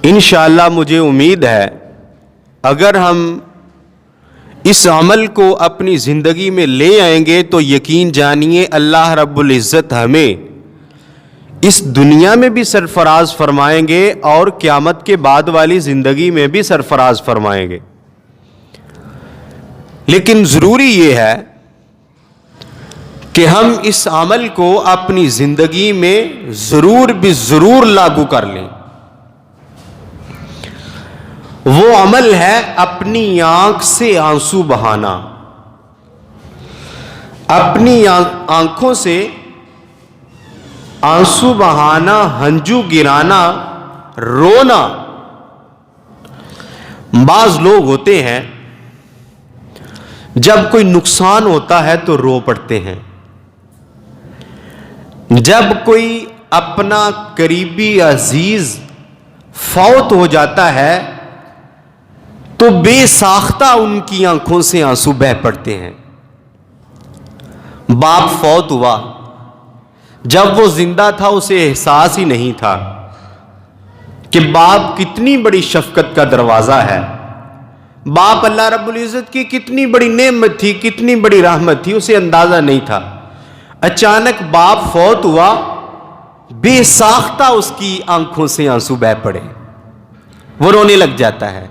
انشاءاللہ مجھے امید ہے اگر ہم اس عمل کو اپنی زندگی میں لے آئیں گے تو یقین جانیے اللہ رب العزت ہمیں اس دنیا میں بھی سرفراز فرمائیں گے اور قیامت کے بعد والی زندگی میں بھی سرفراز فرمائیں گے۔ لیکن ضروری یہ ہے کہ ہم اس عمل کو اپنی زندگی میں ضرور لاگو کر لیں۔ وہ عمل ہے اپنی آنکھ سے آنسو بہانا، اپنی آنکھوں سے آنسو بہانا، ہنجو گرانا، رونا۔ بعض لوگ ہوتے ہیں جب کوئی نقصان ہوتا ہے تو رو پڑتے ہیں، جب کوئی اپنا قریبی عزیز فوت ہو جاتا ہے تو بے ساختہ ان کی آنکھوں سے آنسو بہہ پڑتے ہیں۔ باپ فوت ہوا، جب وہ زندہ تھا اسے احساس ہی نہیں تھا کہ باپ کتنی بڑی شفقت کا دروازہ ہے، باپ اللہ رب العزت کی کتنی بڑی نعمت تھی، کتنی بڑی رحمت تھی، اسے اندازہ نہیں تھا۔ اچانک باپ فوت ہوا، بے ساختہ اس کی آنکھوں سے آنسو بہہ پڑے، وہ رونے لگ جاتا ہے۔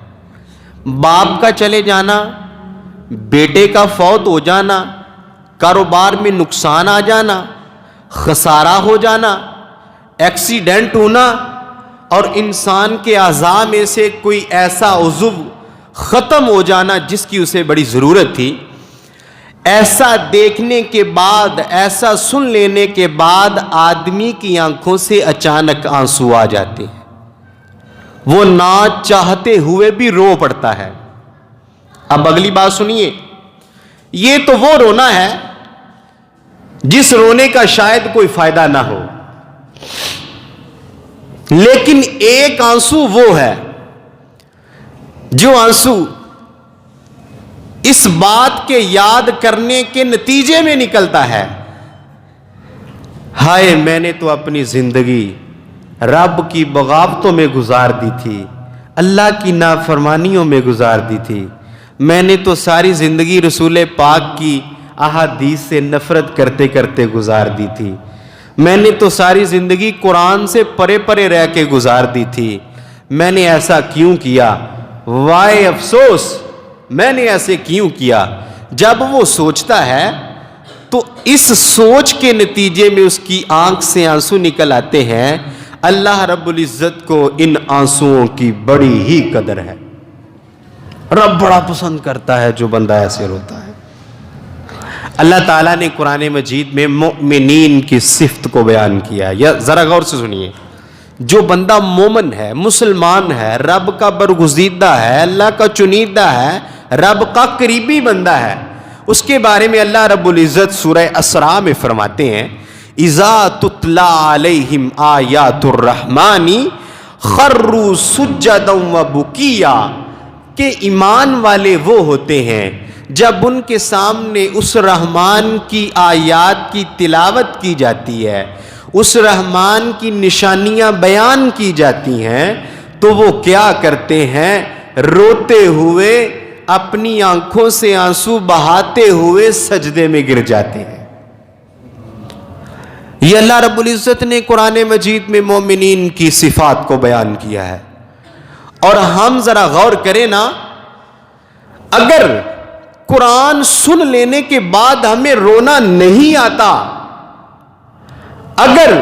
باپ کا چلے جانا، بیٹے کا فوت ہو جانا، کاروبار میں نقصان آ جانا، خسارہ ہو جانا، ایکسیڈنٹ ہونا، اور انسان کے اعضاء میں سے کوئی ایسا عضو ختم ہو جانا جس کی اسے بڑی ضرورت تھی، ایسا دیکھنے کے بعد، ایسا سن لینے کے بعد آدمی کی آنکھوں سے اچانک آنسو آ جاتے ہیں، وہ نہ چاہتے ہوئے بھی رو پڑتا ہے۔ اب اگلی بات سنیے، یہ تو وہ رونا ہے جس رونے کا شاید کوئی فائدہ نہ ہو، لیکن ایک آنسو وہ ہے جو آنسو اس بات کے یاد کرنے کے نتیجے میں نکلتا ہے، ہائے میں نے تو اپنی زندگی رب کی بغاوتوں میں گزار دی تھی، اللہ کی نافرمانیوں میں گزار دی تھی، میں نے تو ساری زندگی رسول پاک کی احادیث سے نفرت کرتے کرتے گزار دی تھی، میں نے تو ساری زندگی قرآن سے پرے پرے رہ کے گزار دی تھی، میں نے ایسا کیوں کیا، وائے افسوس میں نے ایسے کیوں کیا۔ جب وہ سوچتا ہے تو اس سوچ کے نتیجے میں اس کی آنکھ سے آنسو نکل آتے ہیں۔ اللہ رب العزت کو ان آنسوؤں کی بڑی ہی قدر ہے، رب بڑا پسند کرتا ہے جو بندہ ایسے روتا ہے۔ اللہ تعالیٰ نے قرآن مجید میں مؤمنین کی صفت کو بیان کیا، یا ذرا غور سے سنیے، جو بندہ مومن ہے، مسلمان ہے، رب کا برگزیدہ ہے، اللہ کا چنیدہ ہے، رب کا قریبی بندہ ہے، اس کے بارے میں اللہ رب العزت سورہ اسراء میں فرماتے ہیں اذا تتلی علیہم آیات الرحمن خروا سجدا وبکیا، کہ ایمان والے وہ ہوتے ہیں جب ان کے سامنے اس رحمان کی آیات کی تلاوت کی جاتی ہے، اس رحمان کی نشانیاں بیان کی جاتی ہیں، تو وہ کیا کرتے ہیں، روتے ہوئے، اپنی آنکھوں سے آنسو بہاتے ہوئے سجدے میں گر جاتے ہیں۔ یہ اللہ رب العزت نے قرآن مجید میں مومنین کی صفات کو بیان کیا ہے۔ اور ہم ذرا غور کریں نا، اگر قرآن سن لینے کے بعد ہمیں رونا نہیں آتا، اگر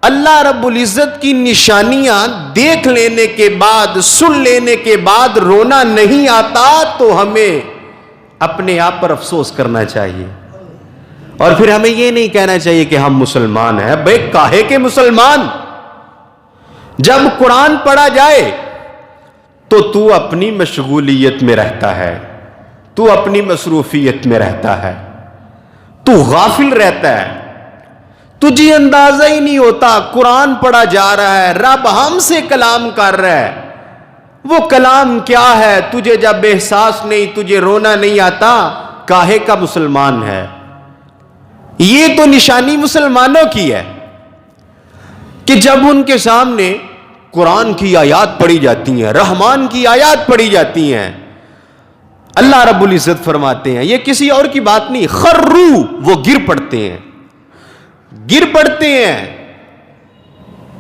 اللہ رب العزت کی نشانیاں دیکھ لینے کے بعد، سن لینے کے بعد رونا نہیں آتا، تو ہمیں اپنے آپ پر افسوس کرنا چاہیے، اور پھر ہمیں یہ نہیں کہنا چاہیے کہ ہم مسلمان ہیں۔ بھئی کاہے کے مسلمان؟ جب قرآن پڑھا جائے تو اپنی مشغولیت میں رہتا ہے، تو اپنی مصروفیت میں رہتا ہے، تو غافل رہتا ہے، تجھے اندازہ ہی نہیں ہوتا قرآن پڑھا جا رہا ہے، رب ہم سے کلام کر رہا ہے، وہ کلام کیا ہے تجھے جب احساس نہیں، تجھے رونا نہیں آتا، کاہے کا مسلمان ہے؟ یہ تو نشانی مسلمانوں کی ہے کہ جب ان کے سامنے قرآن کی آیات پڑھی جاتی ہیں، رحمان کی آیات پڑھی جاتی ہیں، اللہ رب العزت فرماتے ہیں، یہ کسی اور کی بات نہیں، خرو، وہ گر پڑتے ہیں، گر پڑتے ہیں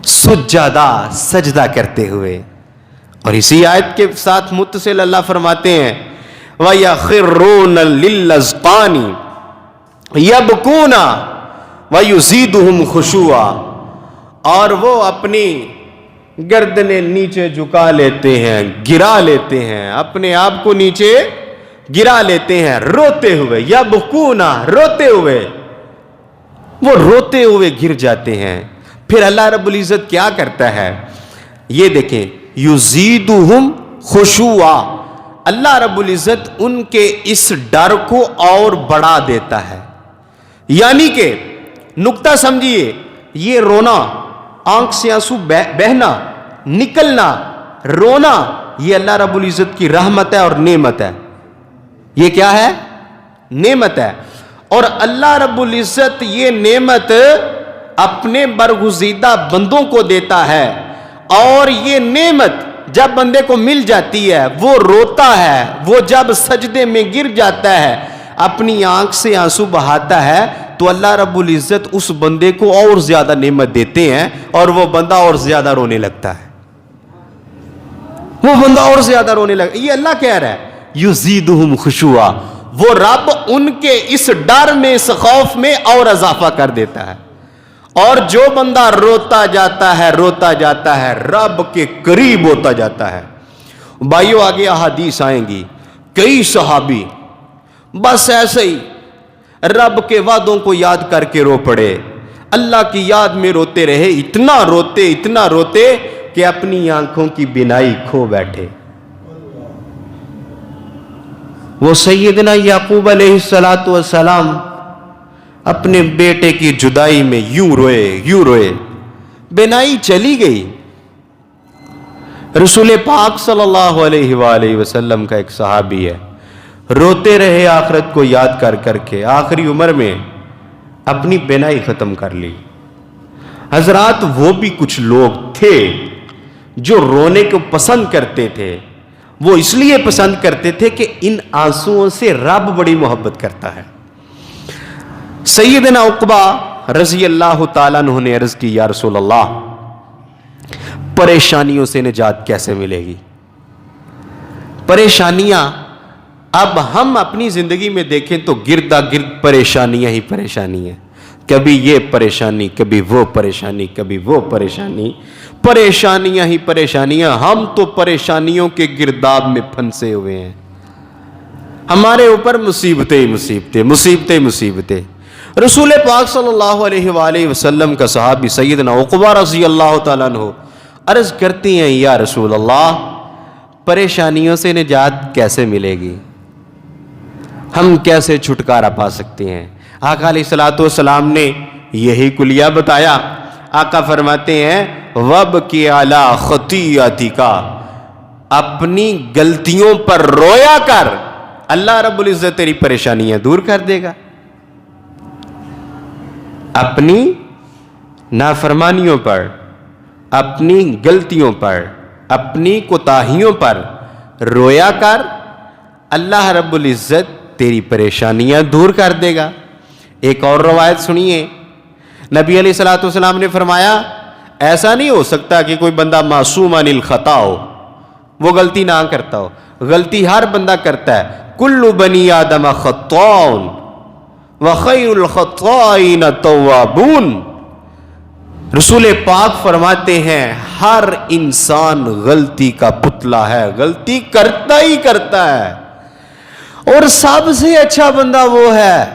سجدہ، سجدہ کرتے ہوئے۔ اور اسی آیت کے ساتھ متصل اللہ فرماتے ہیں وَيَخِرُّونَ لِلْأَذْقَانِ يَبْكُونَ وَيُزِيدُهُمْ خُشُوعًا، اور وہ اپنی گردنیں نیچے جھکا لیتے ہیں، گرا لیتے ہیں، اپنے آپ کو نیچے گرا لیتے ہیں روتے ہوئے، یبکون، روتے ہوئے، وہ روتے ہوئے گر جاتے ہیں۔ پھر اللہ رب العزت کیا کرتا ہے، یہ دیکھیں، یزیدہم خشوعا، اللہ رب العزت ان کے اس ڈر کو اور بڑھا دیتا ہے۔ یعنی کہ نقطہ سمجھیے، یہ رونا، آنکھ سے آنسو بہنا، نکلنا، رونا، یہ اللہ رب العزت کی رحمت ہے اور نعمت ہے۔ یہ کیا ہے؟ نعمت ہے۔ اور اللہ رب العزت یہ نعمت اپنے برگزیدہ بندوں کو دیتا ہے، اور یہ نعمت جب بندے کو مل جاتی ہے وہ روتا ہے، وہ جب سجدے میں گر جاتا ہے، اپنی آنکھ سے آنسو بہاتا ہے، تو اللہ رب العزت اس بندے کو اور زیادہ نعمت دیتے ہیں، اور وہ بندہ اور زیادہ رونے لگتا ہے، وہ بندہ اور زیادہ رونے لگتا ہے۔ یہ اللہ کہہ رہا ہے یزیدہم خشوعا، وہ رب ان کے اس ڈر میں، اس خوف میں اور اضافہ کر دیتا ہے، اور جو بندہ روتا جاتا ہے، روتا جاتا ہے، رب کے قریب ہوتا جاتا ہے۔ بھائیو آگے احادیث آئیں گی، کئی صحابی بس ایسے ہی رب کے وعدوں کو یاد کر کے رو پڑے، اللہ کی یاد میں روتے رہے، اتنا روتے کہ اپنی آنکھوں کی بینائی کھو بیٹھے۔ وہ سیدنا یعقوب علیہ السلام اپنے بیٹے کی جدائی میں یوں روئے، بینائی چلی گئی۔ رسول پاک صلی اللہ علیہ وآلہ وسلم کا ایک صحابی ہے، روتے رہے آخرت کو یاد کر کے، آخری عمر میں اپنی بینائی ختم کر لی۔ حضرات، وہ بھی کچھ لوگ تھے جو رونے کو پسند کرتے تھے، وہ اس لیے پسند کرتے تھے کہ ان آنسوؤں سے رب بڑی محبت کرتا ہے۔ سیدنا عقبہ رضی اللہ تعالیٰ عنہ نے عرض کی، یا رسول اللہ، پریشانیوں سے نجات کیسے ملے گی؟ پریشانیاں، اب ہم اپنی زندگی میں دیکھیں تو گردا گرد پریشانیاں ہی پریشانی ہیں، کبھی یہ پریشانی، کبھی وہ پریشانی، کبھی وہ پریشانی، پریشانیاں ہی پریشانیاں۔ ہم تو پریشانیوں کے گرداب میں پھنسے ہوئے ہیں، ہمارے اوپر مصیبتیں۔ رسول پاک صلی اللہ علیہ وآلہ وسلم کا صحابی سیدنا عقبہ رضی اللہ تعالیٰ عنہ عرض کرتی ہیں، یا رسول اللہ، پریشانیوں سے نجات کیسے ملے گی؟ ہم کیسے چھٹکارا پا سکتے ہیں؟ آقا علیہ الصلوۃ والسلام نے یہی کلیہ بتایا۔ آقا فرماتے ہیں وَابْكِ عَلَىٰ خَطِيئَتِكَ، اپنی غلطیوں پر رویا کر، اللہ رب العزت تیری پریشانیاں دور کر دے گا۔ اپنی نافرمانیوں پر، اپنی غلطیوں پر، اپنی کوتاہیوں پر رویا کر، اللہ رب العزت تیری پریشانیاں دور کر دے گا۔ ایک اور روایت سنیے، نبی علیہ الصلوۃ والسلام نے فرمایا، ایسا نہیں ہو سکتا کہ کوئی بندہ معصوم عن الخطا ہو، وہ غلطی نہ کرتا ہو، غلطی ہر بندہ کرتا ہے۔ کل بنی آدم خطاء وخیر الخطائین التوابون، رسول پاک فرماتے ہیں ہر انسان غلطی کا پتلا ہے، غلطی کرتا ہی کرتا ہے، اور سب سے اچھا بندہ وہ ہے،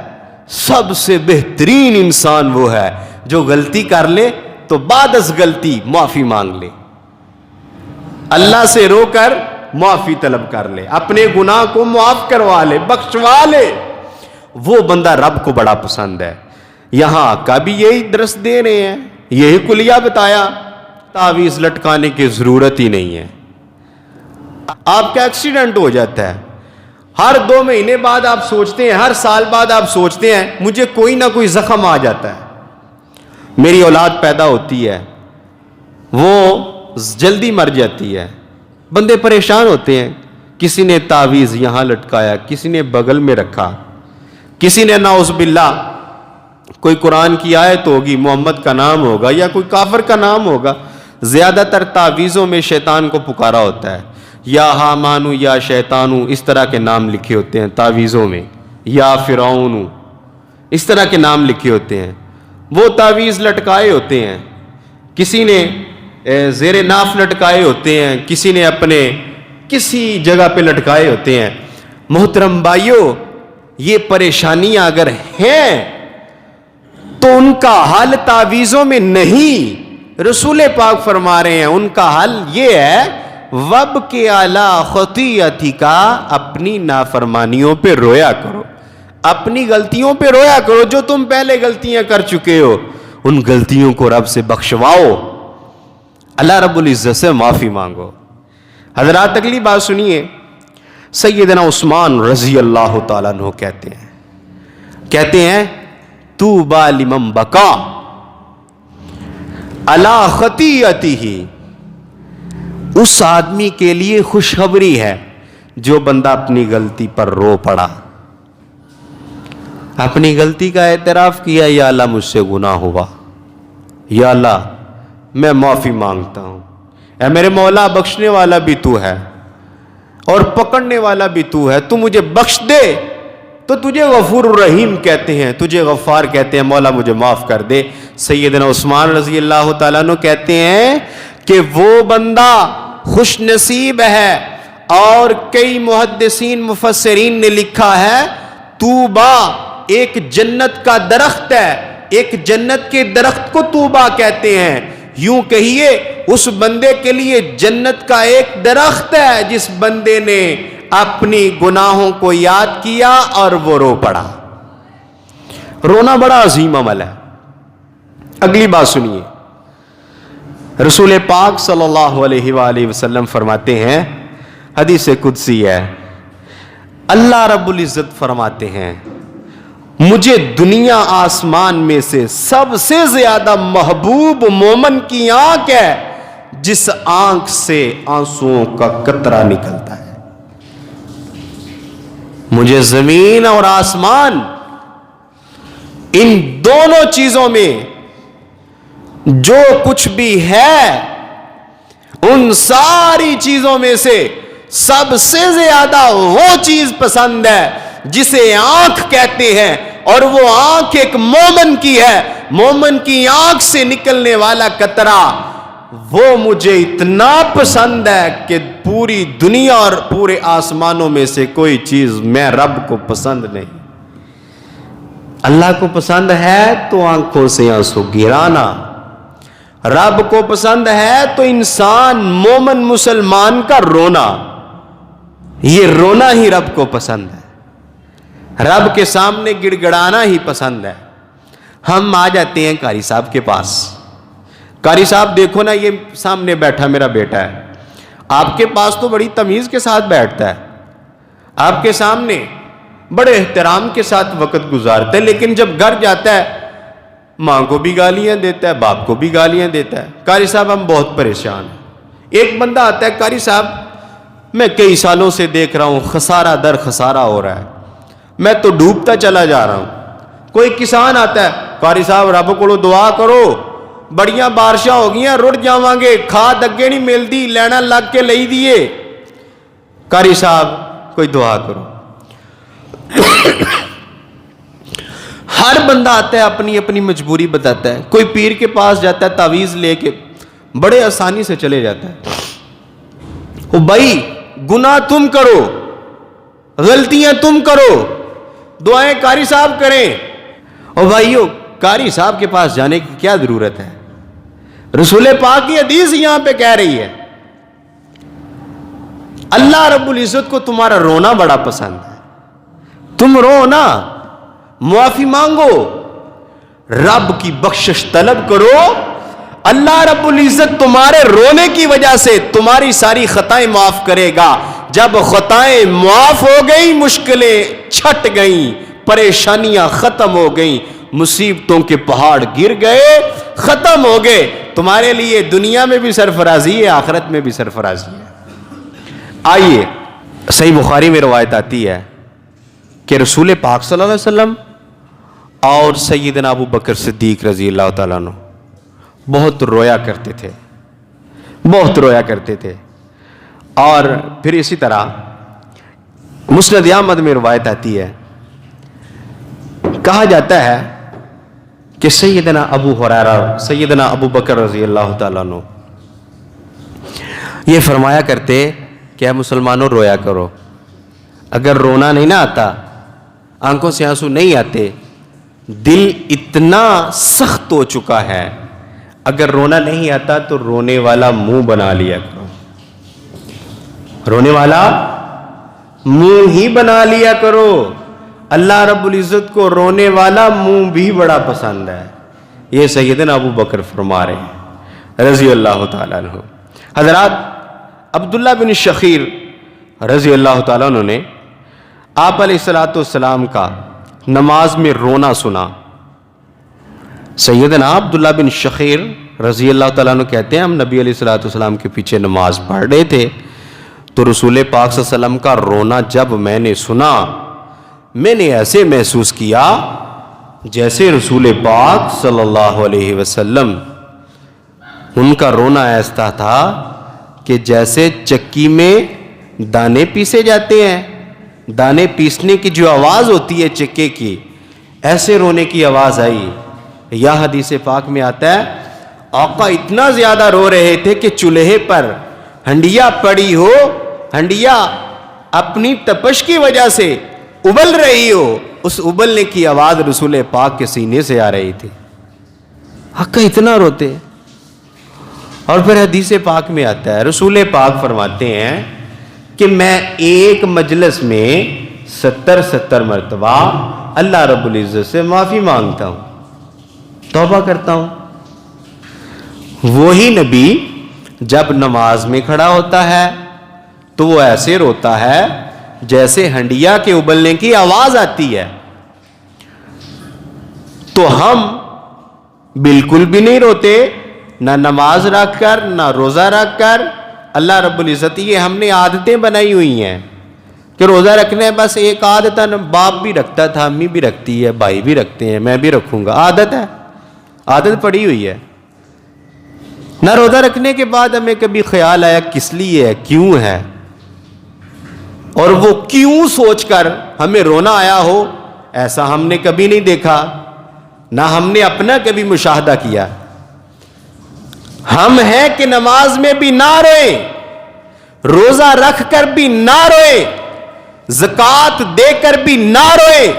سب سے بہترین انسان وہ ہے جو غلطی کر لے تو بعد از غلطی معافی مانگ لے، اللہ سے رو کر معافی طلب کر لے، اپنے گناہ کو معاف کروا لے، بخشوا لے، وہ بندہ رب کو بڑا پسند ہے۔ یہاں کا بھی یہی درس دے رہے ہیں، یہی کلیہ بتایا، تعویذ لٹکانے کی ضرورت ہی نہیں ہے۔ آپ کا ایکسیڈنٹ ہو جاتا ہے، ہر 2 مہینے بعد آپ سوچتے ہیں، ہر سال بعد آپ سوچتے ہیں مجھے کوئی نہ کوئی زخم آ جاتا ہے، میری اولاد پیدا ہوتی ہے، وہ جلدی مر جاتی ہے. بندے پریشان ہوتے ہیں. کسی نے تعویذ یہاں لٹکایا, کسی نے بغل میں رکھا, کسی نے نعوذ باللہ کوئی قرآن کی آیت ہوگی, محمد کا نام ہوگا یا کوئی کافر کا نام ہوگا. زیادہ تر تعویذوں میں شیطان کو پکارا ہوتا ہے, یا حامانو یا شیطانو, اس طرح کے نام لکھے ہوتے ہیں تعویذوں میں, یا فرعون, اس طرح کے نام لکھے ہوتے ہیں. وہ تعویذ لٹکائے ہوتے ہیں, کسی نے زیر ناف لٹکائے ہوتے ہیں, کسی نے اپنے کسی جگہ پہ لٹکائے ہوتے ہیں. محترم بھائیو, یہ پریشانیاں اگر ہیں تو ان کا حل تعویذوں میں نہیں. رسول پاک فرما رہے ہیں ان کا حل یہ ہے, وب کے اعلیٰ خطیئتی کا, اپنی نافرمانیوں پہ رویا کرو, اپنی غلطیوں پہ رویا کرو. جو تم پہلے غلطیاں کر چکے ہو ان غلطیوں کو رب سے بخشواؤ, اللہ رب العزت سے معافی مانگو. حضرات اگلی بات سنیے. سیدنا عثمان رضی اللہ تعالیٰ عنہ کہتے ہیں طوبیٰ لمن بکا علی خطیئتہ, اس آدمی کے لیے خوشخبری ہے جو بندہ اپنی غلطی پر رو پڑا, اپنی غلطی کا اعتراف کیا, یا اللہ مجھ سے گناہ ہوا, یا اللہ میں معافی مانگتا ہوں, اے میرے مولا بخشنے والا بھی تو ہے اور پکڑنے والا بھی تو ہے, تو مجھے بخش دے. تو تجھے غفور الرحیم کہتے ہیں, تجھے غفار کہتے ہیں, مولا مجھے معاف کر دے. سیدنا عثمان رضی اللہ تعالیٰ عنہ کہتے ہیں کہ وہ بندہ خوش نصیب ہے. اور کئی محدثین مفسرین نے لکھا ہے طوبیٰ ایک جنت کا درخت ہے, ایک جنت کے درخت کو طوبیٰ کہتے ہیں. یوں کہیے اس بندے کے لیے جنت کا ایک درخت ہے جس بندے نے اپنی گناہوں کو یاد کیا اور وہ رو پڑا. رونا بڑا عظیم عمل ہے. اگلی بات سنیے. رسول پاک صلی اللہ علیہ وآلہ وسلم فرماتے ہیں, حدیث قدسی ہے, اللہ رب العزت فرماتے ہیں مجھے دنیا آسمان میں سے سب سے زیادہ محبوب مومن کی آنکھ ہے جس آنکھ سے آنسوؤں کا قطرہ نکلتا ہے. مجھے زمین اور آسمان ان دونوں چیزوں میں جو کچھ بھی ہے ان ساری چیزوں میں سے سب سے زیادہ وہ چیز پسند ہے جسے آنکھ کہتے ہیں, اور وہ آنکھ ایک مومن کی ہے. مومن کی آنکھ سے نکلنے والا قطرہ وہ مجھے اتنا پسند ہے کہ پوری دنیا اور پورے آسمانوں میں سے کوئی چیز میں رب کو پسند نہیں. اللہ کو پسند ہے تو آنکھوں سے آنسو گرانا, رب کو پسند ہے تو انسان مومن مسلمان کا رونا, یہ رونا ہی رب کو پسند ہے. رب کے سامنے گڑ گڑانا ہی پسند ہے. ہم آ جاتے ہیں قاری صاحب کے پاس, قاری صاحب دیکھو نا یہ سامنے بیٹھا میرا بیٹا ہے, آپ کے پاس تو بڑی تمیز کے ساتھ بیٹھتا ہے, آپ کے سامنے بڑے احترام کے ساتھ وقت گزارتا ہے, لیکن جب گھر جاتا ہے ماں کو بھی گالیاں دیتا ہے, باپ کو بھی گالیاں دیتا ہے. قاری صاحب ہم بہت پریشان ہیں. ایک بندہ آتا ہے, قاری صاحب میں کئی سالوں سے دیکھ رہا ہوں خسارہ در خسارہ ہو رہا ہے, میں تو ڈوبتا چلا جا رہا ہوں. کوئی کسان آتا ہے, قاری صاحب رب کو دعا کرو بڑیاں بارشاں ہو گئی ہیں, رڑ جاواں گے, کھاد اگے نہیں ملتی, لینا لگ کے لئی دیے. قاری صاحب کوئی دعا کرو. ہر بندہ آتا ہے اپنی اپنی مجبوری بتاتا ہے. کوئی پیر کے پاس جاتا ہے تعویذ لے کے, بڑے آسانی سے چلے جاتا ہے. او بھائی گناہ تم کرو, غلطیاں تم کرو, دعائیں قاری صاحب کریں. او بھائیو قاری صاحب کے پاس جانے کی کیا ضرورت ہے؟ رسول پاک کی حدیث یہاں پہ کہہ رہی ہے اللہ رب العزت کو تمہارا رونا بڑا پسند ہے. تم رو نا, معافی مانگو, رب کی بخشش طلب کرو. اللہ رب العزت تمہارے رونے کی وجہ سے تمہاری ساری خطائیں معاف کرے گا. جب خطائیں معاف ہو گئی, مشکلیں چھٹ گئیں, پریشانیاں ختم ہو گئیں, مصیبتوں کے پہاڑ گر گئے, ختم ہو گئے, تمہارے لیے دنیا میں بھی سرفرازی ہے، آخرت میں بھی سرفرازی ہے۔ آئیے، صحیح بخاری میں روایت آتی ہے کہ رسول پاک صلی اللہ علیہ وسلم اور سیدنا ابو بکر صدیق رضی اللہ تعالیٰ عنہ بہت رویا کرتے تھے، بہت رویا کرتے تھے۔ اور پھر اسی طرح مسند احمد میں روایت آتی ہے، کہا جاتا ہے کہ سیدنا ابو ہریرہ، سیدنا ابو بکر رضی اللہ تعالیٰ عنہ یہ فرمایا کرتے کہ اے مسلمانوں رویا کرو، اگر رونا نہیں نہ آتا، آنکھوں سے آنسو نہیں آتے، دل اتنا سخت ہو چکا ہے، اگر رونا نہیں آتا تو رونے والا منہ بنا لیا کرو، رونے والا منہ ہی بنا لیا کرو۔ اللہ رب العزت کو رونے والا منہ بھی بڑا پسند ہے، یہ سیدنا ابو بکر فرما رہے ہیں رضی اللہ تعالیٰ عنہ۔ حضرات، عبداللہ بن شخیر رضی اللہ تعالیٰ عنہ نے آپ علیہ السلام کا نماز میں رونا سنا۔ سیدنا عبداللہ بن شخیر رضی اللہ تعالیٰ عنہ کہتے ہیں ہم نبی علیہ السلام کے پیچھے نماز پڑھ رہے تھے تو رسول پاک صلی اللہ علیہ وسلم کا رونا جب میں نے سنا، میں نے ایسے محسوس کیا جیسے رسول پاک صلی اللہ علیہ وسلم، ان کا رونا ایسا تھا کہ جیسے چکی میں دانے پیسے جاتے ہیں، دانے پیسنے کی جو آواز ہوتی ہے چکے کی، ایسے رونے کی آواز آئی۔ یا حدیث پاک میں آتا ہے آقا اتنا زیادہ رو رہے تھے کہ چولہے پر ہنڈیا پڑی ہو، ہنڈیا اپنی تپش کی وجہ سے ابل رہی ہو، اس ابلنے کی آواز رسول پاک کے سینے سے آ رہی تھی، آقا اتنا روتے۔ اور پھر حدیث پاک میں آتا ہے رسول پاک فرماتے ہیں کہ میں ایک مجلس میں 70 مرتبہ اللہ رب العزت سے معافی مانگتا ہوں، توبہ کرتا ہوں۔ وہی نبی جب نماز میں کھڑا ہوتا ہے تو وہ ایسے روتا ہے جیسے ہنڈیا کے ابلنے کی آواز آتی ہے، تو ہم بالکل بھی نہیں روتے، نہ نماز رکھ کر نہ روزہ رکھ کر۔ اللہ رب العزت یہ ہم نے عادتیں بنائی ہوئی ہیں کہ روزہ رکھنا ہے، بس ایک عادت ہے، باپ بھی رکھتا تھا، امی بھی رکھتی ہے، بھائی بھی رکھتے ہیں، میں بھی رکھوں گا، عادت ہے، عادت پڑی ہوئی ہے۔ نہ روزہ رکھنے کے بعد ہمیں کبھی خیال آیا کس لیے ہے، کیوں ہے، اور وہ کیوں سوچ کر ہمیں رونا آیا ہو، ایسا ہم نے کبھی نہیں دیکھا، نہ ہم نے اپنا کبھی مشاہدہ کیا۔ ہم ہیں کہ نماز میں بھی نہ روئے، روزہ رکھ کر بھی نہ روئے، زکوٰۃ دے کر بھی نہ روئے،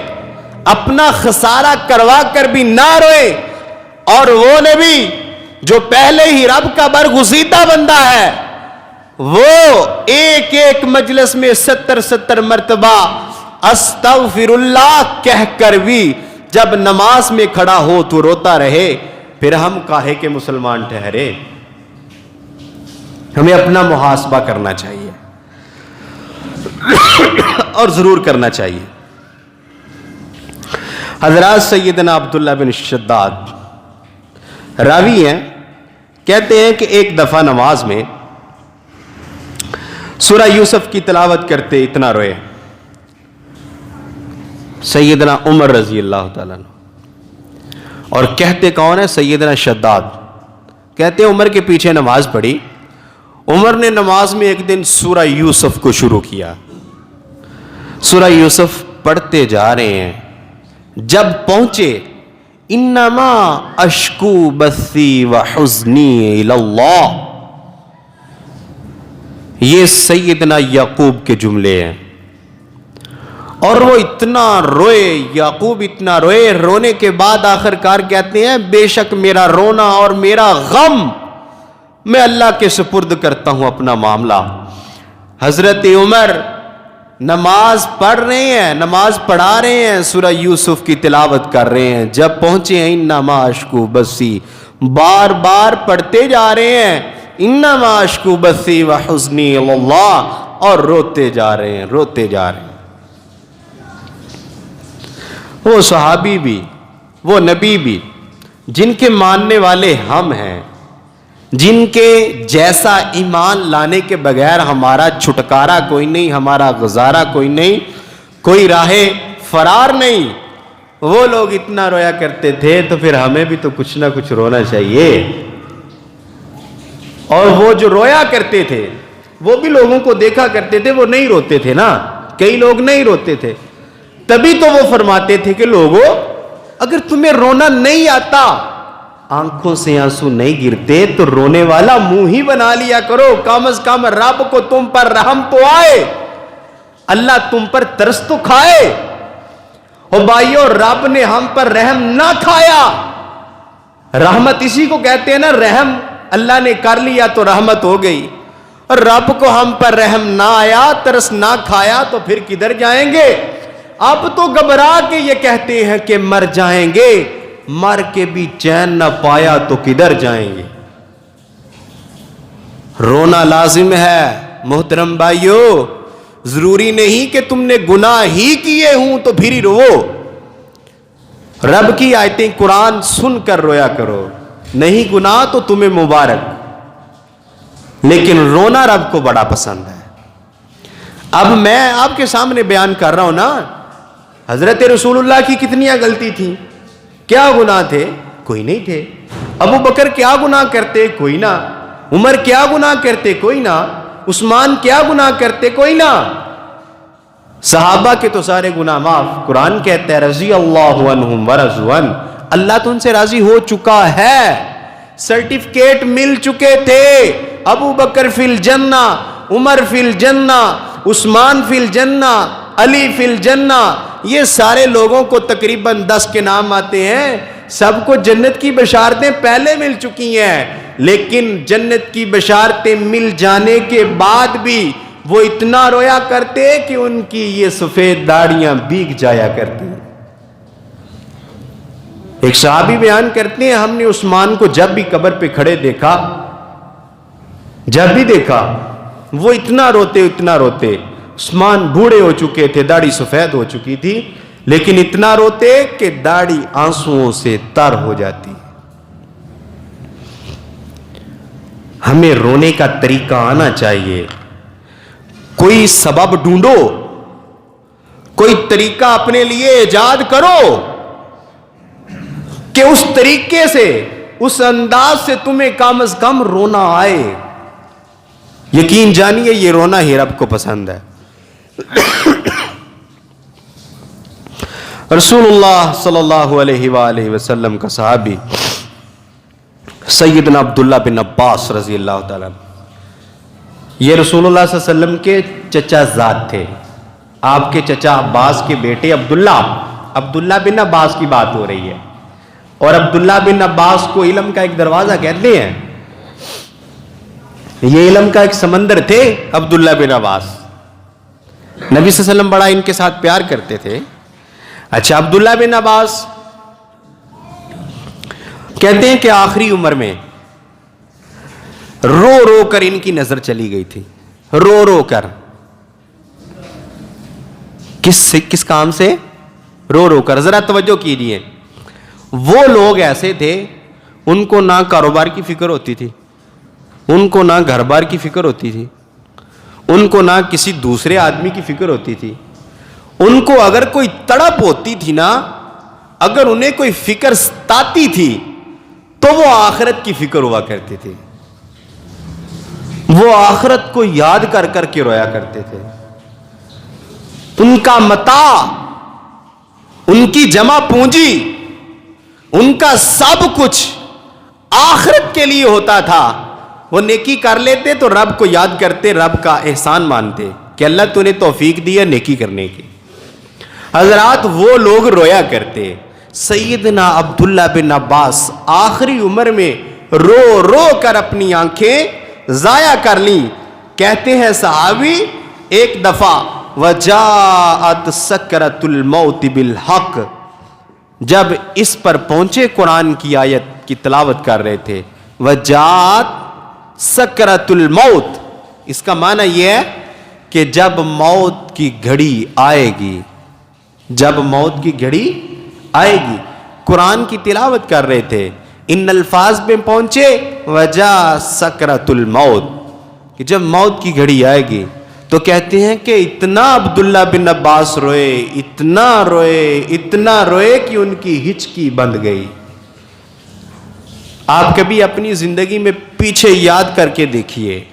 اپنا خسارہ کروا کر بھی نہ روئے، اور وہ نبی جو پہلے ہی رب کا برگزیدہ بندہ ہے، وہ ایک ایک مجلس میں 70 مرتبہ استغفر اللہ کہہ کر بھی جب نماز میں کھڑا ہو تو روتا رہے، پھر ہم کاہے کے مسلمان ٹھہرے؟ ہمیں اپنا محاسبہ کرنا چاہیے اور ضرور کرنا چاہیے۔ حضرات، سیدنا عبداللہ بن شداد راوی ہیں، کہتے ہیں کہ ایک دفعہ نماز میں سورہ یوسف کی تلاوت کرتے اتنا روئے۔ سیدنا عمر رضی اللہ تعالیٰ عنہ، اور کہتے کون ہے؟ سیدنا شداد کہتے عمر کے پیچھے نماز پڑھی، عمر نے نماز میں ایک دن سورہ یوسف کو شروع کیا، سورہ یوسف پڑھتے جا رہے ہیں، جب پہنچے انما اشکو بثی وحزنی الی اللہ، یہ سیدنا یعقوب کے جملے ہیں، اور وہ اتنا روئے، یعقوب اتنا روئے، رونے کے بعد آخر کار کہتے ہیں بے شک میرا رونا اور میرا غم میں اللہ کے سپرد کرتا ہوں اپنا معاملہ۔ حضرت عمر نماز پڑھ رہے ہیں، نماز پڑھا رہے ہیں، سورہ یوسف کی تلاوت کر رہے ہیں، جب پہنچے ہیں انما اشکو بثی، بار بار پڑھتے جا رہے ہیں انما اشکو بثی وحزنی الی اللہ، اور روتے جا رہے ہیں، روتے جا رہے ہیں۔ وہ صحابی بھی، وہ نبی بھی جن کے ماننے والے ہم ہیں، جن کے جیسا ایمان لانے کے بغیر ہمارا چھٹکارا کوئی نہیں، ہمارا گزارا کوئی نہیں، کوئی راہ فرار نہیں، وہ لوگ اتنا رویا کرتے تھے تو پھر ہمیں بھی تو کچھ نہ کچھ رونا چاہیے۔ اور وہ جو رویا کرتے تھے وہ بھی لوگوں کو دیکھا کرتے تھے، وہ نہیں روتے تھے نا، کئی لوگ نہیں روتے تھے، تبھی تو وہ فرماتے تھے کہ لوگوں اگر تمہیں رونا نہیں آتا، آنکھوں سے آنسو نہیں گرتے تو رونے والا منہ ہی بنا لیا کرو، کم از کم رب کو تم پر رحم تو آئے، اللہ تم پر ترس تو کھائے۔ اور بھائیو، رب نے ہم پر رحم نہ کھایا، رحمت اسی کو کہتے ہیں نا، رحم اللہ نے کر لیا تو رحمت ہو گئی، اور رب کو ہم پر رحم نہ آیا، ترس نہ کھایا تو پھر کدھر جائیں گے؟ اب تو گھبرا کے یہ کہتے ہیں کہ مر جائیں گے، مر کے بھی چین نہ پایا تو کدھر جائیں گے؟ رونا لازم ہے محترم بھائیو، ضروری نہیں کہ تم نے گناہ ہی کیے ہوں تو پھر ہی رو، رب کی آیتیں قرآن سن کر رویا کرو، نہیں گناہ تو تمہیں مبارک، لیکن رونا رب کو بڑا پسند ہے۔ اب میں آپ کے سامنے بیان کر رہا ہوں نا، حضرت رسول اللہ کی کتنیاں غلطی تھیں، کیا گناہ تھے؟ کوئی نہیں تھے۔ ابو بکر کیا گناہ کرتے؟ کوئی نہ۔ عمر کیا گناہ کرتے؟ کوئی نہ۔ عثمان کیا گناہ کرتے؟ کوئی نہ۔ صحابہ کے تو سارے گناہ معاف، قرآن کہتا ہے رضی اللہ عنہم ورضوا عنہ، اللہ تو ان سے راضی ہو چکا ہے، سرٹیفکیٹ مل چکے تھے، ابو بکر فی الجنہ، عمر فی الجنہ، عثمان فی الجنہ، علی فی الجنہ، یہ سارے لوگوں کو تقریباً 10 کے نام آتے ہیں، سب کو جنت کی بشارتیں پہلے مل چکی ہیں، لیکن جنت کی بشارتیں مل جانے کے بعد بھی وہ اتنا رویا کرتے کہ ان کی یہ سفید داڑیاں بھیگ جایا کرتی۔ ایک صحابی بیان کرتے ہیں، ہم نے عثمان کو جب بھی قبر پہ کھڑے دیکھا، جب بھی دیکھا وہ اتنا روتے، عثمان بوڑھے ہو چکے تھے، داڑھی سفید ہو چکی تھی، لیکن اتنا روتے کہ داڑھی آنسوؤں سے تر ہو جاتی۔ ہمیں رونے کا طریقہ آنا چاہیے، کوئی سبب ڈھونڈو، کوئی طریقہ اپنے لیے ایجاد کرو کہ اس طریقے سے، اس انداز سے تمہیں کم از کم رونا آئے۔ یقین جانیے یہ رونا ہی رب کو پسند ہے۔ رسول اللہ صلی اللہ علیہ وآلہ وسلم کا صحابی سیدنا عبداللہ بن عباس رضی اللہ تعالیٰ، یہ رسول اللہ صلی اللہ علیہ وسلم کے چچا زاد تھے، آپ کے چچا عباس کے بیٹے عبداللہ بن عباس کی بات ہو رہی ہے، اور عبداللہ بن عباس کو علم کا ایک دروازہ کہتے ہیں، یہ علم کا ایک سمندر تھے عبداللہ بن عباس، نبی صلی اللہ علیہ وسلم بڑا ان کے ساتھ پیار کرتے تھے۔ اچھا، عبداللہ بن عباس کہتے ہیں کہ آخری عمر میں رو رو کر ان کی نظر چلی گئی تھی، رو رو کر، کس کام سے؟ رو رو کر۔ ذرا توجہ کیجیے، وہ لوگ ایسے تھے ان کو نہ کاروبار کی فکر ہوتی تھی، ان کو نہ گھر بار کی فکر ہوتی تھی، ان کو نہ کسی دوسرے آدمی کی فکر ہوتی تھی، ان کو اگر کوئی تڑپ ہوتی تھی نا، اگر انہیں کوئی فکر ستاتی تھی تو وہ آخرت کی فکر ہوا کرتی تھی، وہ آخرت کو یاد کر کر کے رویا کرتے تھے۔ ان کا متاع، ان کی جمع پونجی، ان کا سب کچھ آخرت کے لیے ہوتا تھا۔ وہ نیکی کر لیتے تو رب کو یاد کرتے، رب کا احسان مانتے کہ اللہ تو نے توفیق دی ہے نیکی کرنے کی۔ حضرات وہ لوگ رویا کرتے۔ سیدنا عبداللہ بن عباس آخری عمر میں رو رو کر اپنی آنکھیں ضائع کر لیں۔ کہتے ہیں صحابی، ایک دفعہ وجاءت سکرۃ الموت بالحق، جب اس پر پہنچے قرآن کی آیت کی تلاوت کر رہے تھے، وجاءت سکرۃ الموت، اس کا معنی یہ ہے کہ جب موت کی گھڑی آئے گی، جب موت کی گھڑی آئے گی۔ قرآن کی تلاوت کر رہے تھے، ان الفاظ میں پہنچے وجا سکرۃ الموت، کہ جب موت کی گھڑی آئے گی تو کہتے ہیں کہ اتنا عبداللہ بن عباس روئے، اتنا روئے، اتنا روئے کہ ان کی ہچکی بند گئی۔ آپ کبھی اپنی زندگی میں پیچھے یاد کر کے دیکھیے،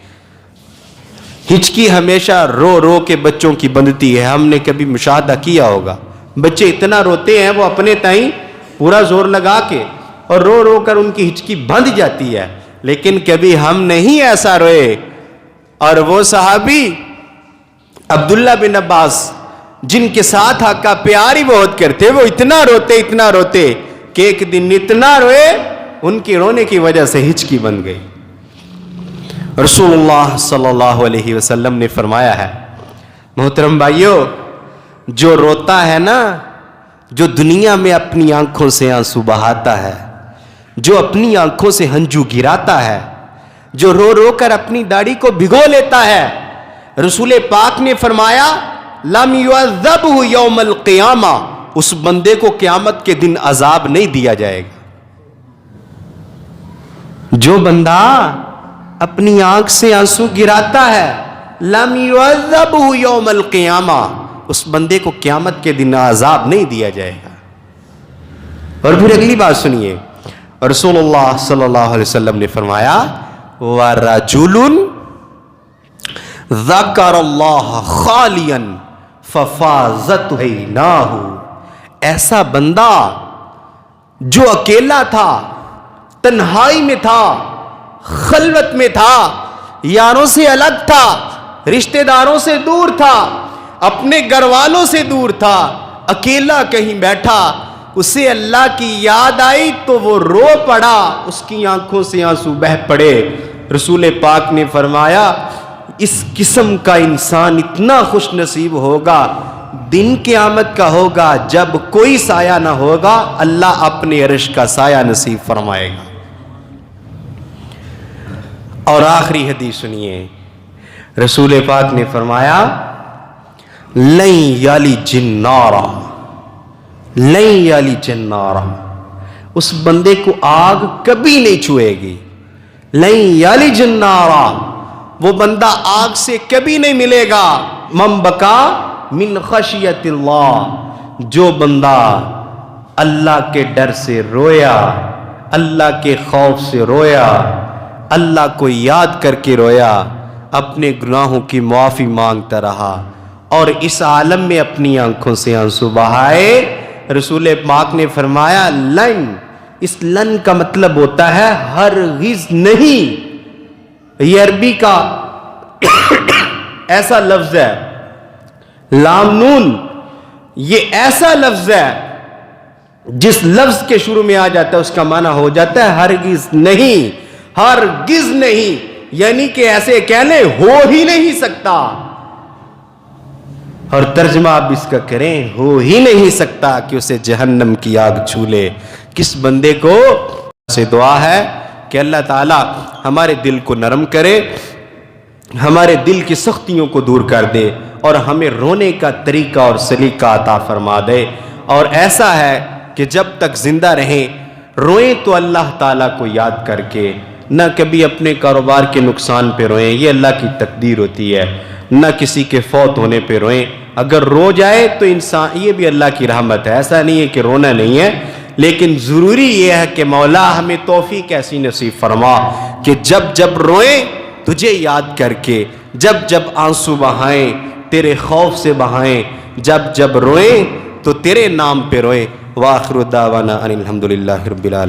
ہچکی ہمیشہ رو رو کے بچوں کی بندتی ہے۔ ہم نے کبھی مشاہدہ کیا ہوگا، بچے اتنا روتے ہیں وہ اپنے تائیں پورا زور لگا کے، اور رو رو کر ان کی ہچکی بند جاتی ہے، لیکن کبھی ہم نہیں ایسا روئے۔ اور وہ صحابی عبداللہ بن عباس جن کے ساتھ آقا پیار ہی بہت کرتے، وہ اتنا روتے کہ ایک دن اتنا روئے ان کے رونے کی وجہ سے ہچکی بن گئی۔ رسول اللہ صلی اللہ علیہ وسلم نے فرمایا ہے، محترم بھائیو، جو روتا ہے نا، جو دنیا میں اپنی آنکھوں سے آنسو بہاتا ہے، جو اپنی آنکھوں سے ہنجو گراتا ہے، جو رو رو کر اپنی داڑھی کو بھگو لیتا ہے، رسول پاک نے فرمایا لم یعذبہ یوم القیامہ، اس بندے کو قیامت کے دن عذاب نہیں دیا جائے گا۔ جو بندہ اپنی آنکھ سے آنسو گراتا ہے، لم یعذبہ یوم القیامہ، اس بندے کو قیامت کے دن عذاب نہیں دیا جائے گا۔ اور پھر اگلی بات سنیے، رسول اللہ صلی اللہ علیہ وسلم نے فرمایا وَرَجُلٌ ذَكَرَ اللَّهَ خَالِيًا فَفَاضَتْ عَيْنَاهُ، ایسا بندہ جو اکیلا تھا، تنہائی میں تھا، خلوت میں تھا، یاروں سے الگ تھا، رشتہ داروں سے دور تھا، اپنے گھر والوں سے دور تھا، اکیلا کہیں بیٹھا، اسے اللہ کی یاد آئی تو وہ رو پڑا، اس کی آنکھوں سے آنسو بہہ پڑے۔ رسول پاک نے فرمایا اس قسم کا انسان اتنا خوش نصیب ہوگا، دن قیامت کا ہوگا جب کوئی سایہ نہ ہوگا، اللہ اپنے عرش کا سایہ نصیب فرمائے گا۔ اور آخری حدیث سنیے، رسول پاک نے فرمایا لن یلج النار، لن یلج النار، اس بندے کو آگ کبھی نہیں چھوئے گی۔ لن یلج النار، وہ بندہ آگ سے کبھی نہیں ملے گا۔ من بکا من خشیت اللہ، جو بندہ اللہ کے ڈر سے رویا، اللہ کے خوف سے رویا، اللہ کو یاد کر کے رویا، اپنے گناہوں کی معافی مانگتا رہا اور اس عالم میں اپنی آنکھوں سے آنسو بہائے، رسول پاک نے فرمایا لن، اس لن کا مطلب ہوتا ہے ہرگز نہیں۔ یہ عربی کا ایسا لفظ ہے، لام نون، یہ ایسا لفظ ہے جس لفظ کے شروع میں آ جاتا ہے اس کا معنی ہو جاتا ہے ہرگز نہیں، ہرگز نہیں، یعنی کہ ایسے کہنے ہو ہی نہیں سکتا۔ اور ترجمہ آپ اس کا کریں، ہو ہی نہیں سکتا کہ اسے جہنم کی آگ چھو لے۔ کس بندے کو سے دعا ہے کہ اللہ تعالی ہمارے دل کو نرم کرے، ہمارے دل کی سختیوں کو دور کر دے اور ہمیں رونے کا طریقہ اور سلیقہ عطا فرما دے۔ اور ایسا ہے کہ جب تک زندہ رہیں روئیں تو اللہ تعالیٰ کو یاد کر کے، نہ کبھی اپنے کاروبار کے نقصان پہ روئیں، یہ اللہ کی تقدیر ہوتی ہے، نہ کسی کے فوت ہونے پہ روئیں۔ اگر رو جائے تو انسان، یہ بھی اللہ کی رحمت ہے، ایسا نہیں ہے کہ رونا نہیں ہے، لیکن ضروری یہ ہے کہ مولا ہمیں توفیق ایسی نصیب فرما کہ جب جب روئیں تجھے یاد کر کے، جب جب آنسو بہائیں تیرے خوف سے بہائیں، جب جب روئیں تو تیرے نام پہ روئیں۔ وآخر دعوانا ان الحمدللہ رب العالمین۔